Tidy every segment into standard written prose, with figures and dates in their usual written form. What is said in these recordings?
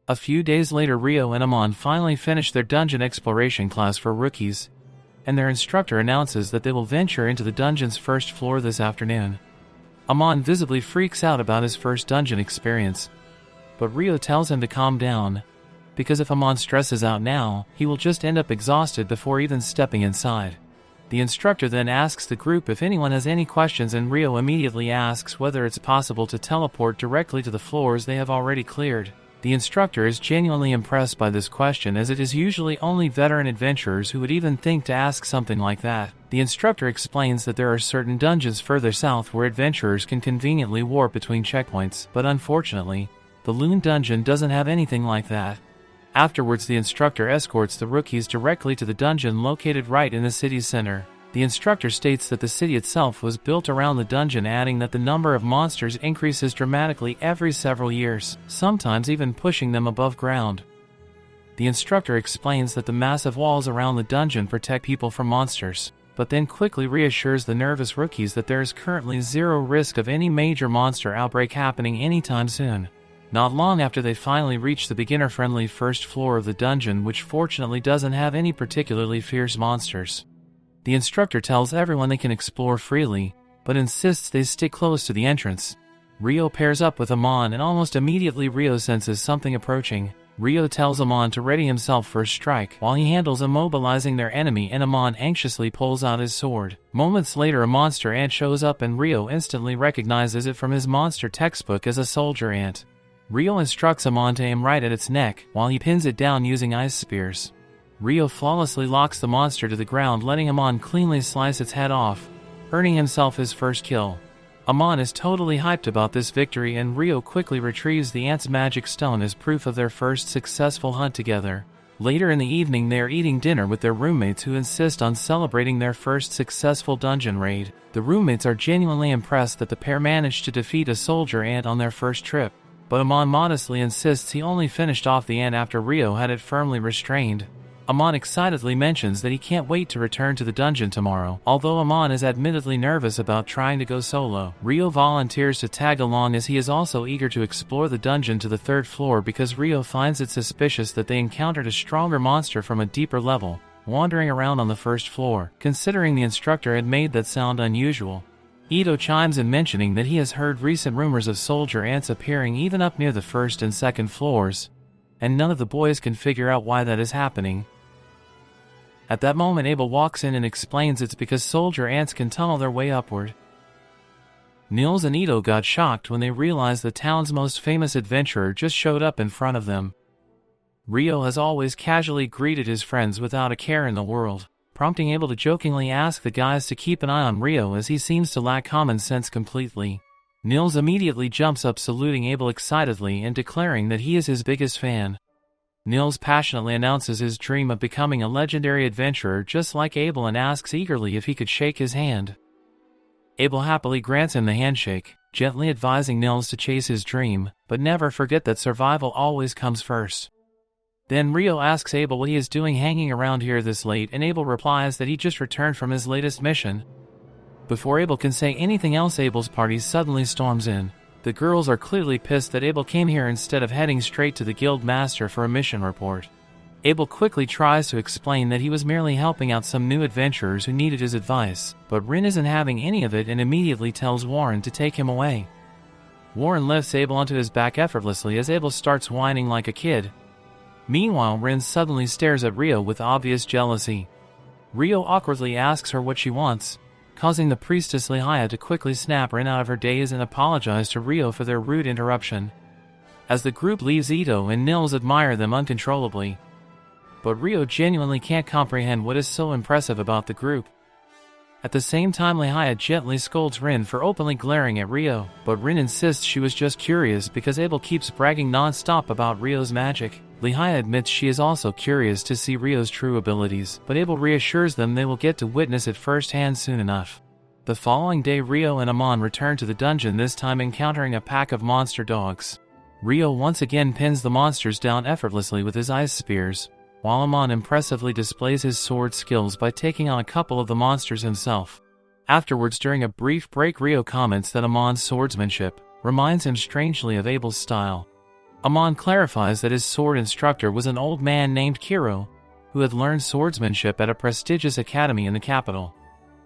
A few days later, Ryo and Amon finally finish their dungeon exploration class for rookies, and their instructor announces that they will venture into the dungeon's first floor this afternoon. Amon visibly freaks out about his first dungeon experience, but Ryo tells him to calm down, because if Amon stresses out now, he will just end up exhausted before even stepping inside. The instructor then asks the group if anyone has any questions, and Ryo immediately asks whether it's possible to teleport directly to the floors they have already cleared. The instructor is genuinely impressed by this question, as it is usually only veteran adventurers who would even think to ask something like that. The instructor explains that there are certain dungeons further south where adventurers can conveniently warp between checkpoints, but unfortunately, the Loon Dungeon doesn't have anything like that. Afterwards, the instructor escorts the rookies directly to the dungeon located right in the city's center. The instructor states that the city itself was built around the dungeon, adding that the number of monsters increases dramatically every several years, sometimes even pushing them above ground. The instructor explains that the massive walls around the dungeon protect people from monsters, but then quickly reassures the nervous rookies that there is currently zero risk of any major monster outbreak happening anytime soon. Not long after, they finally reach the beginner-friendly first floor of the dungeon, which fortunately doesn't have any particularly fierce monsters. The instructor tells everyone they can explore freely, but insists they stick close to the entrance. Ryo pairs up with Amon, and almost immediately Ryo senses something approaching. Ryo tells Amon to ready himself for a strike while he handles immobilizing their enemy, and Amon anxiously pulls out his sword. Moments later, a monster ant shows up, and Ryo instantly recognizes it from his monster textbook as a soldier ant. Ryo instructs Amon to aim right at its neck while he pins it down using ice spears. Ryo flawlessly locks the monster to the ground, letting Amon cleanly slice its head off, earning himself his first kill. Amon is totally hyped about this victory, and Ryo quickly retrieves the ant's magic stone as proof of their first successful hunt together. Later in the evening, they are eating dinner with their roommates, who insist on celebrating their first successful dungeon raid. The roommates are genuinely impressed that the pair managed to defeat a soldier ant on their first trip, but Amon modestly insists he only finished off the ant after Ryo had it firmly restrained. Amon excitedly mentions that he can't wait to return to the dungeon tomorrow. Although Amon is admittedly nervous about trying to go solo, Ryo volunteers to tag along, as he is also eager to explore the dungeon to the third floor, because Ryo finds it suspicious that they encountered a stronger monster from a deeper level wandering around on the first floor, considering the instructor had made that sound unusual. Ito chimes in, mentioning that he has heard recent rumors of soldier ants appearing even up near the first and second floors, and none of the boys can figure out why that is happening. At that moment, Abel walks in and explains it's because soldier ants can tunnel their way upward. Nils and Ito got shocked when they realized the town's most famous adventurer just showed up in front of them. Ryo has always casually greeted his friends without a care in the world, prompting Abel to jokingly ask the guys to keep an eye on Ryo, as he seems to lack common sense completely. Nils immediately jumps up, saluting Abel excitedly and declaring that he is his biggest fan. Nils passionately announces his dream of becoming a legendary adventurer just like Abel, and asks eagerly if he could shake his hand. Abel happily grants him the handshake, gently advising Nils to chase his dream, but never forget that survival always comes first. Then Ryo asks Abel what he is doing hanging around here this late, and Abel replies that he just returned from his latest mission. Before Abel can say anything else, Abel's party suddenly storms in. The girls are clearly pissed that Abel came here instead of heading straight to the guild master for a mission report. Abel quickly tries to explain that he was merely helping out some new adventurers who needed his advice, but Rin isn't having any of it and immediately tells Warren to take him away. Warren lifts Abel onto his back effortlessly as Abel starts whining like a kid. Meanwhile, Rin suddenly stares at Ryo with obvious jealousy. Ryo awkwardly asks her what she wants, causing the priestess Lihaya to quickly snap Rin out of her daze and apologize to Ryo for their rude interruption. As the group leaves, Ito and Nils admire them uncontrollably, but Ryo genuinely can't comprehend what is so impressive about the group. At the same time, Lihaya gently scolds Rin for openly glaring at Ryo, but Rin insists she was just curious because Abel keeps bragging non-stop about Ryo's magic. Lihaya admits she is also curious to see Ryo's true abilities, but Abel reassures them they will get to witness it firsthand soon enough. The following day, Ryo and Amon return to the dungeon, this time encountering a pack of monster dogs. Ryo once again pins the monsters down effortlessly with his ice spears, while Amon impressively displays his sword skills by taking on a couple of the monsters himself. Afterwards, during a brief break, Ryo comments that Amon's swordsmanship reminds him strangely of Abel's style. Amon clarifies that his sword instructor was an old man named Kiro, who had learned swordsmanship at a prestigious academy in the capital.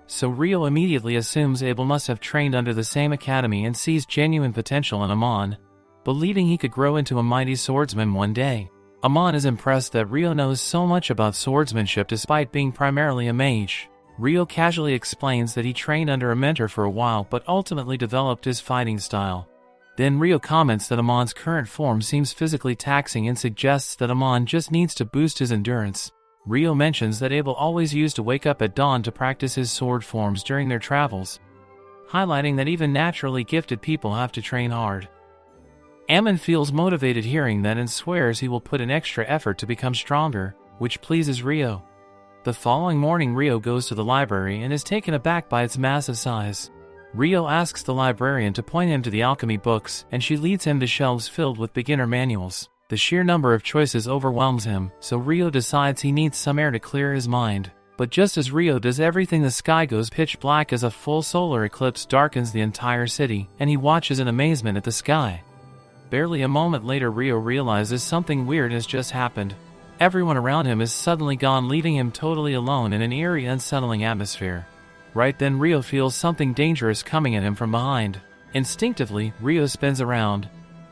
So Ryo immediately assumes Abel must have trained under the same academy and sees genuine potential in Amon, believing he could grow into a mighty swordsman one day. Amon is impressed that Ryo knows so much about swordsmanship despite being primarily a mage. Ryo casually explains that he trained under a mentor for a while but ultimately developed his fighting style. Then Ryo comments that Amon's current form seems physically taxing and suggests that Amon just needs to boost his endurance. Ryo mentions that Abel always used to wake up at dawn to practice his sword forms during their travels, highlighting that even naturally gifted people have to train hard. Amon feels motivated hearing that and swears he will put in extra effort to become stronger, which pleases Ryo. The following morning Ryo goes to the library and is taken aback by its massive size. Ryo asks the librarian to point him to the alchemy books, and she leads him to shelves filled with beginner manuals. The sheer number of choices overwhelms him, so Ryo decides he needs some air to clear his mind. But just as Ryo does everything, the sky goes pitch black as a full solar eclipse darkens the entire city, and he watches in amazement at the sky. Barely a moment later, Ryo realizes something weird has just happened. Everyone around him is suddenly gone, leaving him totally alone in an eerie, unsettling atmosphere. Right then, Ryo feels something dangerous coming at him from behind. Instinctively, Ryo spins around,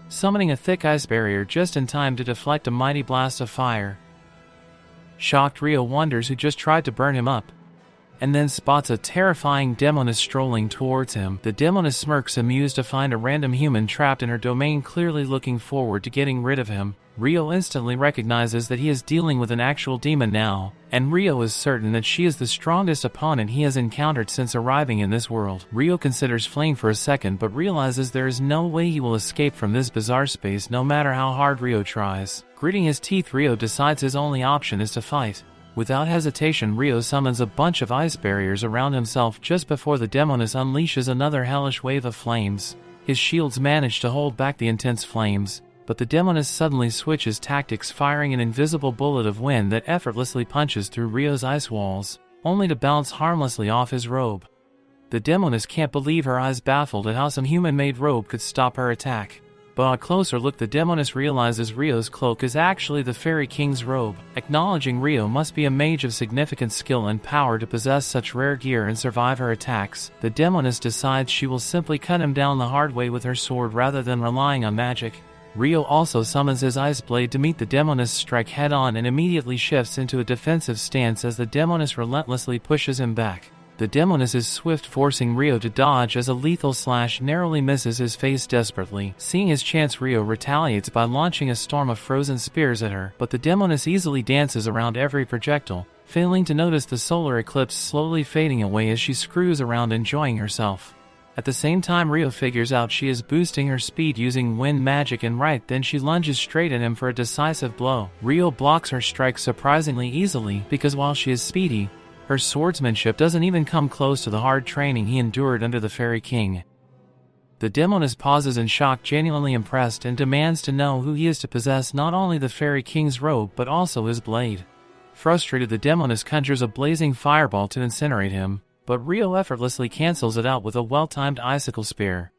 summoning a thick ice barrier just in time to deflect a mighty blast of fire. Shocked, Ryo wonders who just tried to burn him up, and then spots a terrifying Demoness strolling towards him. The Demoness smirks, amused to find a random human trapped in her domain, clearly looking forward to getting rid of him. Ryo instantly recognizes that he is dealing with an actual demon now, and Ryo is certain that she is the strongest opponent he has encountered since arriving in this world. Ryo considers fleeing for a second but realizes there is no way he will escape from this bizarre space no matter how hard Ryo tries. Gritting his teeth, Ryo decides his only option is to fight. Without hesitation, Ryo summons a bunch of ice barriers around himself just before the Demoness unleashes another hellish wave of flames. His shields manage to hold back the intense flames, but the Demoness suddenly switches tactics, firing an invisible bullet of wind that effortlessly punches through Ryo's ice walls, only to bounce harmlessly off his robe. The Demoness can't believe her eyes, baffled at how some human-made robe could stop her attack. But on a closer look, the Demoness realizes Ryo's cloak is actually the Fairy King's robe. Acknowledging Ryo must be a mage of significant skill and power to possess such rare gear and survive her attacks, the Demoness decides she will simply cut him down the hard way with her sword rather than relying on magic. Ryo also summons his Ice Blade to meet the Demoness' strike head-on and immediately shifts into a defensive stance as the Demoness relentlessly pushes him back. The Demoness is swift, forcing Ryo to dodge as a lethal slash narrowly misses his face desperately. Seeing his chance, Ryo retaliates by launching a storm of frozen spears at her, but the Demoness easily dances around every projectile, failing to notice the solar eclipse slowly fading away as she screws around enjoying herself. At the same time, Ryo figures out she is boosting her speed using wind magic, and right then she lunges straight at him for a decisive blow. Ryo blocks her strike surprisingly easily because while she is speedy, her swordsmanship doesn't even come close to the hard training he endured under the Fairy King. The Demoness pauses in shock, genuinely impressed, and demands to know who he is to possess not only the Fairy King's robe but also his blade. Frustrated, the Demoness conjures a blazing fireball to incinerate him, but Ryo effortlessly cancels it out with a well-timed icicle spear.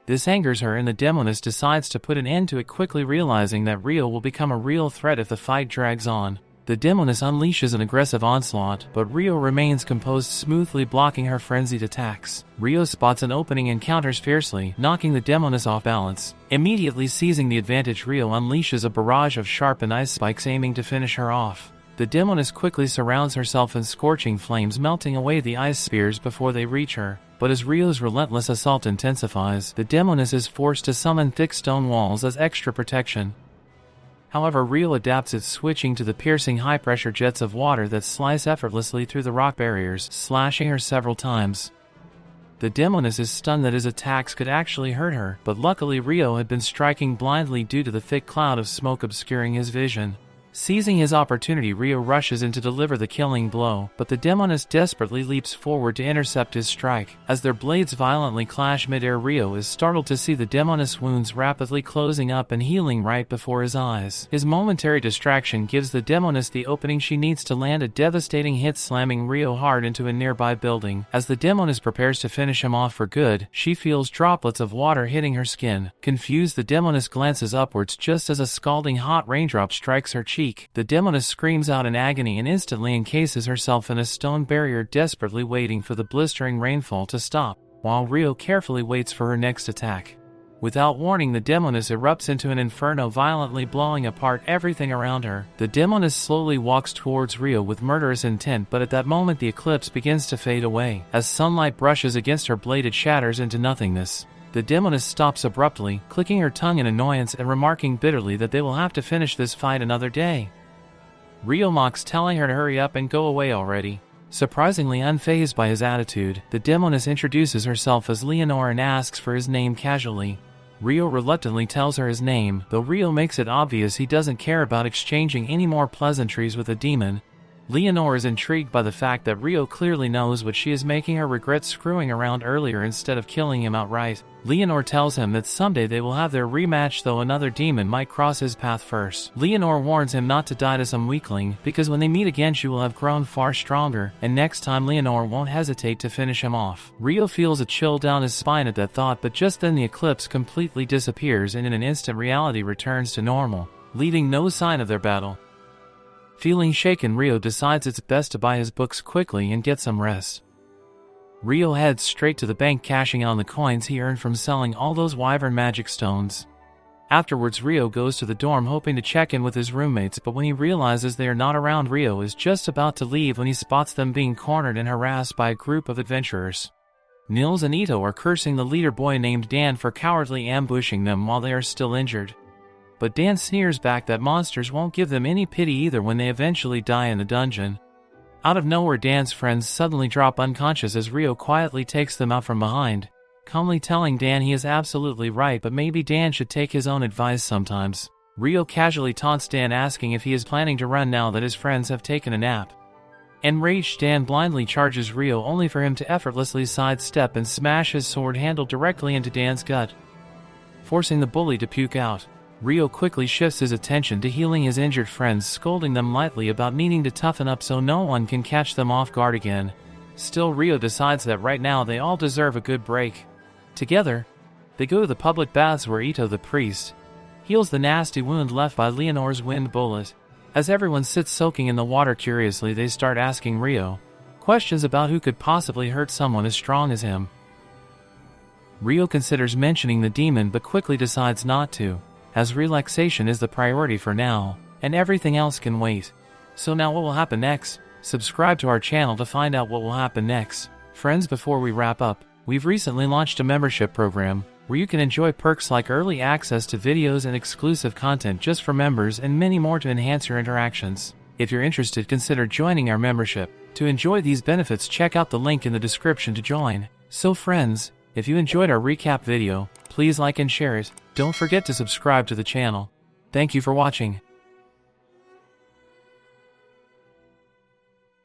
This angers her, and the Demoness decides to put an end to it, quickly realizing that Ryo will become a real threat if the fight drags on. The Demoness unleashes an aggressive onslaught, but Ryo remains composed, smoothly blocking her frenzied attacks. Ryo spots an opening and counters fiercely, knocking the Demoness off balance. Immediately seizing the advantage, Ryo unleashes a barrage of sharpened ice spikes, aiming to finish her off. The Demoness quickly surrounds herself in scorching flames, melting away the ice spears before they reach her. But as Ryo's relentless assault intensifies, the Demoness is forced to summon thick stone walls as extra protection. However, Ryo adapts it, switching to the piercing high-pressure jets of water that slice effortlessly through the rock barriers, slashing her several times. The Demoness is stunned that his attacks could actually hurt her, but luckily Ryo had been striking blindly due to the thick cloud of smoke obscuring his vision. Seizing his opportunity, Ryo rushes in to deliver the killing blow, but the Demoness desperately leaps forward to intercept his strike. As their blades violently clash mid-air, Ryo is startled to see the Demoness wounds rapidly closing up and healing right before his eyes. His momentary distraction gives the Demoness the opening she needs to land a devastating hit, slamming Ryo hard into a nearby building. As the Demoness prepares to finish him off for good, she feels droplets of water hitting her skin. Confused, the Demoness glances upwards just as a scalding hot raindrop strikes her cheek. The Demoness screams out in agony and instantly encases herself in a stone barrier, desperately waiting for the blistering rainfall to stop, while Ryo carefully waits for her next attack. Without warning, the Demoness erupts into an inferno, violently blowing apart everything around her. The Demoness slowly walks towards Ryo with murderous intent, but at that moment the Eclipse begins to fade away. As sunlight brushes against her blade, it shatters into nothingness. The Demoness stops abruptly, clicking her tongue in annoyance and remarking bitterly that they will have to finish this fight another day. Ryo mocks, telling her to hurry up and go away already. Surprisingly unfazed by his attitude, the Demoness introduces herself as Leonore and asks for his name casually. Ryo reluctantly tells her his name, though Ryo makes it obvious he doesn't care about exchanging any more pleasantries with a demon. Leonore is intrigued by the fact that Ryo clearly knows what she is, making her regret screwing around earlier instead of killing him outright. Leonore tells him that someday they will have their rematch, though another demon might cross his path first. Leonore warns him not to die to some weakling, because when they meet again she will have grown far stronger, and next time Leonore won't hesitate to finish him off. Ryo feels a chill down his spine at that thought, but just then the Eclipse completely disappears and in an instant reality returns to normal, leaving no sign of their battle. Feeling shaken, Ryo decides it's best to buy his books quickly and get some rest. Ryo heads straight to the bank, cashing on the coins he earned from selling all those wyvern magic stones. Afterwards, Ryo goes to the dorm hoping to check in with his roommates, but when he realizes they are not around, Ryo is just about to leave when he spots them being cornered and harassed by a group of adventurers. Nils and Ito are cursing the leader boy named Dan for cowardly ambushing them while they are still injured. But Dan sneers back that monsters won't give them any pity either when they eventually die in the dungeon. Out of nowhere, Dan's friends suddenly drop unconscious as Ryo quietly takes them out from behind, calmly telling Dan he is absolutely right, but maybe Dan should take his own advice sometimes. Ryo casually taunts Dan, asking if he is planning to run now that his friends have taken a nap. Enraged, Dan blindly charges Ryo, only for him to effortlessly sidestep and smash his sword handle directly into Dan's gut, forcing the bully to puke out. Ryo quickly shifts his attention to healing his injured friends, scolding them lightly about needing to toughen up so no one can catch them off guard again. Still, Ryo decides that right now they all deserve a good break. Together, they go to the public baths where Ito the priest heals the nasty wound left by Leonore's wind bullet. As everyone sits soaking in the water curiously, they start asking Ryo questions about who could possibly hurt someone as strong as him. Ryo considers mentioning the demon but quickly decides not to, as relaxation is the priority for now, and everything else can wait. So now what will happen next? Subscribe to our channel to find out what will happen next. Friends, before we wrap up, we've recently launched a membership program where you can enjoy perks like early access to videos and exclusive content just for members, and many more to enhance your interactions. If you're interested, consider joining our membership. To enjoy these benefits, check out the link in the description to join. So friends, if you enjoyed our recap video, please like and share it. Don't forget to subscribe to the channel. Thank you for watching.